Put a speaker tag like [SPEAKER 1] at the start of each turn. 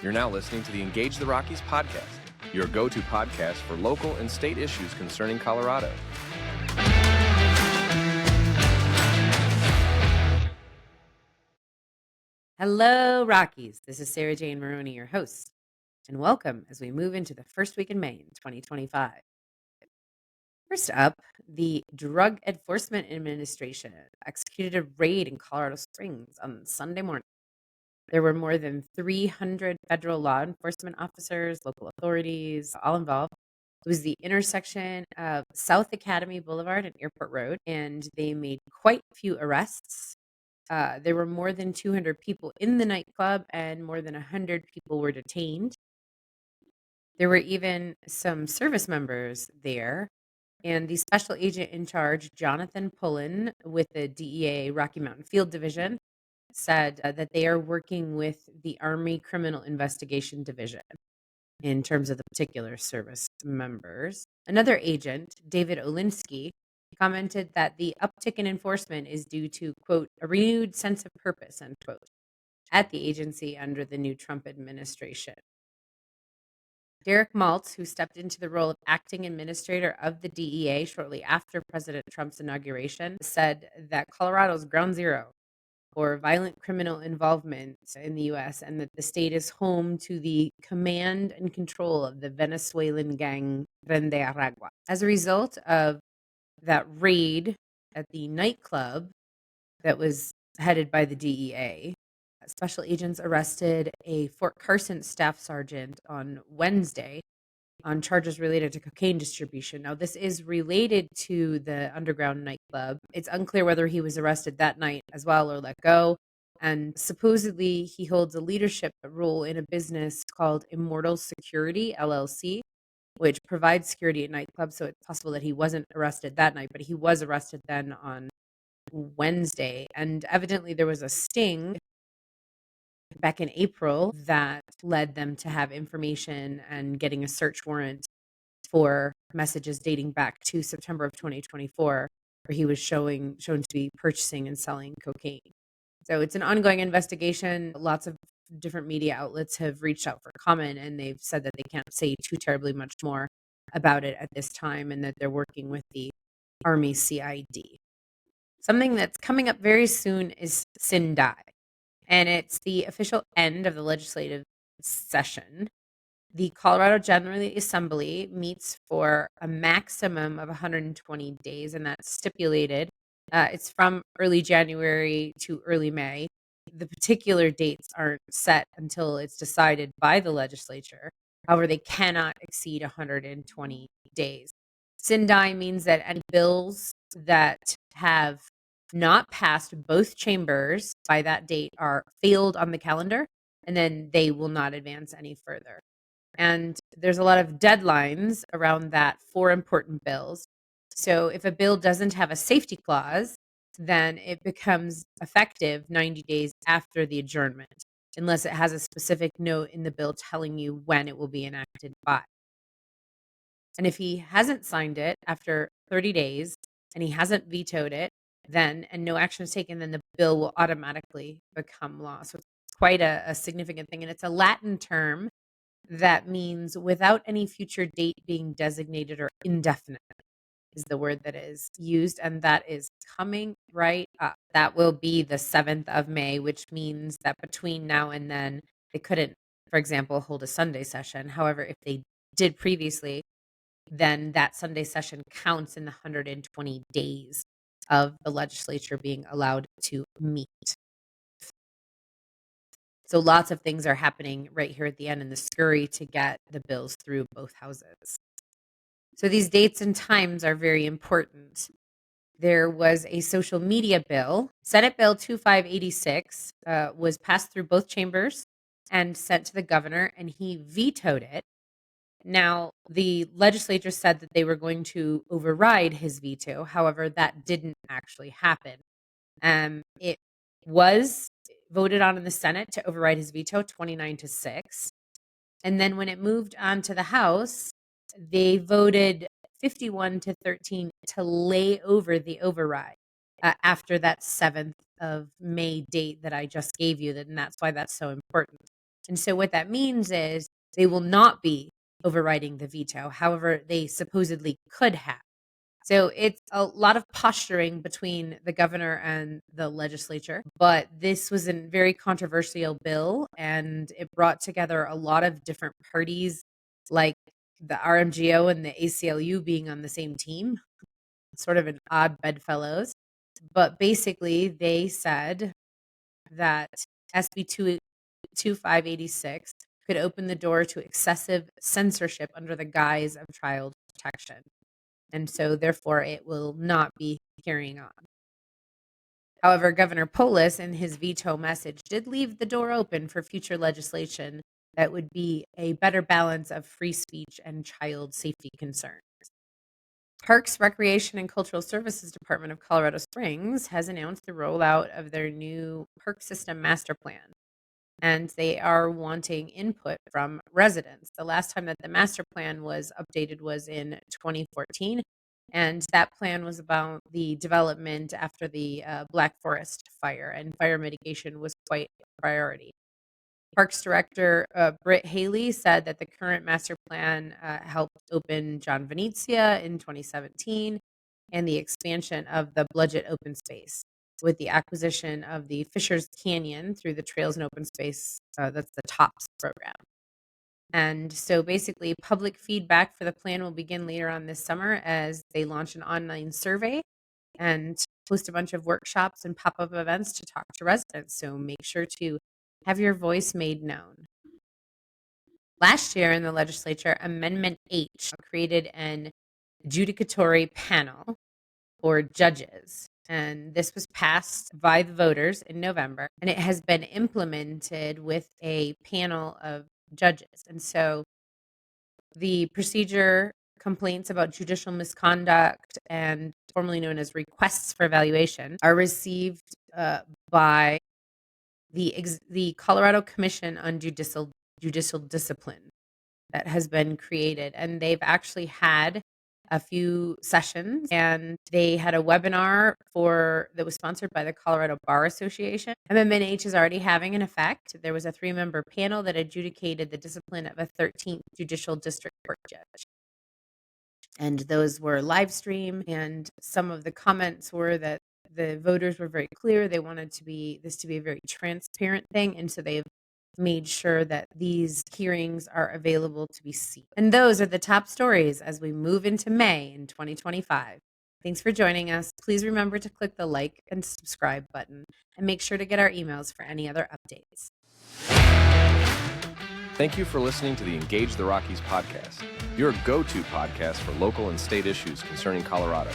[SPEAKER 1] You're now listening to the Engage the Rockies podcast, your go-to podcast for local and state issues concerning Colorado.
[SPEAKER 2] Hello, Rockies. This is Sarah Jane Maroney, your host, and welcome as we move into the first week in May in 2025. First up, the Drug Enforcement Administration executed a raid in Colorado Springs on Sunday morning. There were more than 300 federal law enforcement officers, local authorities, all involved. It was the intersection of South Academy Boulevard and Airport Road, and they made quite a few arrests. There were more than 200 people in the nightclub, and more than 100 people were detained. There were even some service members there, and the special agent in charge, Jonathan Pullen, with the DEA Rocky Mountain Field Division, said that they are working with the Army Criminal Investigation Division in terms of the particular service members. Another agent, David Olinsky, commented that the uptick in enforcement is due to, quote, a renewed sense of purpose, end quote, at the agency under the new Trump administration. Derek Maltz, who stepped into the role of acting administrator of the DEA shortly after President Trump's inauguration, said that Colorado's ground zero for violent criminal involvement in the U.S. and that the state is home to the command and control of the Venezuelan gang Tren de Aragua. As a result of that raid at the nightclub that was headed by the DEA, special agents arrested a Fort Carson staff sergeant on Wednesday on charges related to cocaine distribution. Now, this is related to the underground nightclub. It's unclear whether he was arrested that night as well or let go. And supposedly, he holds a leadership role in a business called Immortal Security, LLC, which provides security at nightclubs. So it's possible that he wasn't arrested that night, but he was arrested then on Wednesday. And evidently, there was a sting back in April that led them to have information and getting a search warrant for messages dating back to September of 2024, where he was shown to be purchasing and selling cocaine. So it's an ongoing investigation. Lots of different media outlets have reached out for comment, and they've said that they can't say too terribly much more about it at this time, and that they're working with the Army CID. Something that's coming up very soon is Sindai, and it's the official end of the legislative session. The Colorado General Assembly meets for a maximum of 120 days, and that's stipulated. It's from early January to early May. The particular dates aren't set until it's decided by the legislature. However, they cannot exceed 120 days. Sindai means that any bills that have not passed both chambers by that date are failed on the calendar, and then they will not advance any further. And there's a lot of deadlines around that for important bills. So if a bill doesn't have a safety clause, then it becomes effective 90 days after the adjournment, unless it has a specific note in the bill telling you when it will be enacted by. And if he hasn't signed it after 30 days and he hasn't vetoed it, then and no action is taken, then the bill will automatically become law. So it's quite a significant thing. And it's a Latin term that means without any future date being designated or indefinite is the word that is used, and that is coming right up. That will be the 7th of May, which means that between now and then, they couldn't, for example, hold a Sunday session. However, if they did previously, then that Sunday session counts in the 120 days of the legislature being allowed to meet. So lots of things are happening right here at the end in the scurry to get the bills through both houses. So these dates and times are very important. There was a social media bill. Senate Bill 2586 was passed through both chambers and sent to the governor, and he vetoed it. Now, the legislature said that they were going to override his veto. However, that didn't actually happen. It was voted on in the Senate to override his veto, 29-6. And then when it moved on to the House, they voted 51-13 to lay over the override after that 7th of May date that I just gave you. And that's why that's so important. And so what that means is they will not be overriding the veto. However, they supposedly could have. So it's a lot of posturing between the governor and the legislature, but this was a very controversial bill, and it brought together a lot of different parties, like the RMGO and the ACLU being on the same team, sort of an odd bedfellows. But basically, they said that SB 2586 could open the door to excessive censorship under the guise of child protection. And so, therefore, it will not be carrying on. However, Governor Polis, in his veto message, did leave the door open for future legislation that would be a better balance of free speech and child safety concerns. Parks, Recreation, and Cultural Services Department of Colorado Springs has announced the rollout of their new park system master plan, and they are wanting input from residents. The last time that the master plan was updated was in 2014, and that plan was about the development after the Black Forest fire, and fire mitigation was quite a priority. Parks Director Britt Haley said that the current master plan helped open John Venetia in 2017 and the expansion of the Bludgett Open Space with the acquisition of the Fishers Canyon through the Trails and Open Space, that's the TOPS program. And so basically, public feedback for the plan will begin later on this summer as they launch an online survey and host a bunch of workshops and pop-up events to talk to residents. So make sure to have your voice made known. Last year in the legislature, Amendment H created an adjudicatory panel for judges. And this was passed by the voters in November, and it has been implemented with a panel of judges. And so the procedure, complaints about judicial misconduct, and formerly known as requests for evaluation, are received by the Colorado Commission on Judicial Discipline that has been created. And they've actually had a few sessions, and they had a webinar that was sponsored by the Colorado Bar Association. Amendment H is already having an effect. There was a 3-member panel that adjudicated the discipline of a 13th Judicial District Court judge. And those were live streamed, and some of the comments were that the voters were very clear. They wanted this to be a very transparent thing, and so they've made sure that these hearings are available to be seen. And those are the top stories as we move into May in 2025. Thanks for joining us. Please remember to click the like and subscribe button, and make sure to get our emails for any other updates.
[SPEAKER 1] Thank you for listening to the Engage the Rockies podcast, your go-to podcast for local and state issues concerning Colorado.